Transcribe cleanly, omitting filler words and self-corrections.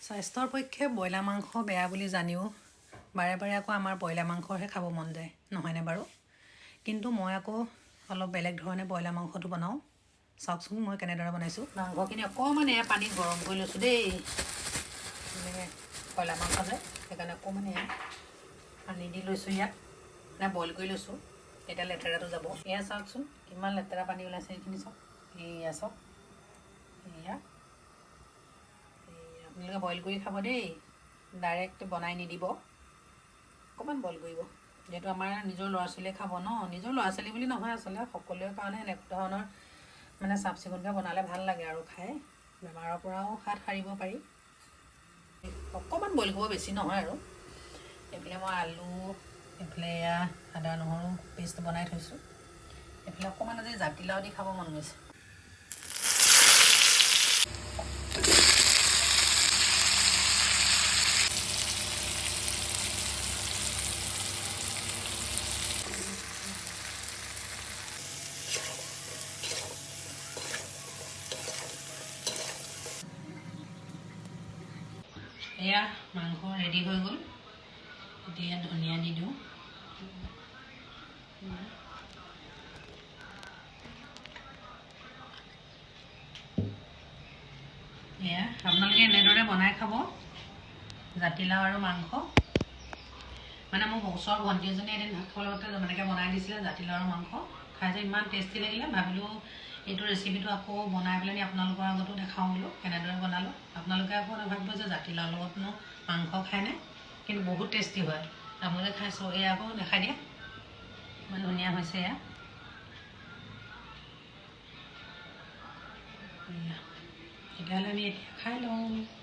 স্বাস্থ্যৰ পক্ষে ব্ৰইলাৰ মাংস বেয়া বুলি জানিও বাৰে বাৰে আকৌ আমাৰ ব্ৰইলাৰ মাংসহে খাব মন যায় নহয়নে বাৰু? কিন্তু মই আকৌ অলপ বেলেগ ধৰণে ব্ৰইলাৰ মাংসটো বনাওঁ। চাওকচোন মই কেনেদৰে বনাইছোঁ। মাংসখিনি অকণমান এয়া পানীত গৰম কৰি লৈছোঁ দেই। মানে ব্ৰইলাৰ মাংস যে সেইকাৰণে অকণমান এয়া পানী দি লৈছোঁ, ইয়াত মানে বইল কৰি লৈছোঁ। এতিয়া লেতেৰাটো যাব। এয়া চাওকচোন কিমান লেতেৰা পানী ওলাইছে, এইখিনি চাওক। এয়া চাওক, এয়া আপোনালোকে বইল কৰি খাব দেই, ডাইৰেক্ট বনাই নিদিব, অকণমান বইল কৰিব। যিহেতু আমাৰ নিজৰ ল'ৰা ছোৱালীয়ে খাব ন, নিজৰ ল'ৰা ছোৱালী বুলি নহয় আচলতে সকলোৰে কাৰণে এনেকুৱা ধৰণৰ মানে চাফ চিকুণকৈ বনালে ভাল লাগে আৰু খাই, বেমাৰৰ পৰাও হাত সাৰিব পাৰি। অকণমান বইল কৰিব, বেছি নহয় আৰু। এইফালে মই আলু, এইফালে এয়া আদা নহৰু পেষ্ট বনাই থৈছোঁ। এইফালে অকণমান আজি জাতিলাও দি খাব মন গৈছে। এয়া মাংস ৰেডি হৈ গ'ল। এতিয়া ধনিয়া দি দিওঁ। এয়া আপোনালোকে এনেদৰে বনাই খাব, জাতিলাও আৰু মাংস। মানে মোৰ ওচৰৰ ভণ্টি এজনী এদিন ভাত খোৱাৰ লগতে এনেকৈ বনাই দিছিলে জাতিলাও আৰু মাংস, খাই যে ইমান টেষ্টি লাগিলে। ভাবিলোঁ এইটো ৰেচিপিটো আকৌ বনাই পেলাই আপোনালোকৰ আগতো দেখাওঁ বোলো কেনেদৰে বনালোঁ। আপোনালোকে আকৌ নাভাবিব যে জাতিলাওৰ লগতনো মাংস খায়নে, কিন্তু বহুত টেষ্টি হয়। আপোনালোকে খাইছোঁ। এয়া আকৌ দেখাই দিয়ে, ইমান ধুনীয়া হৈছে। এয়া তেতিয়াহ'লে আমি এতিয়া খাই লওঁ।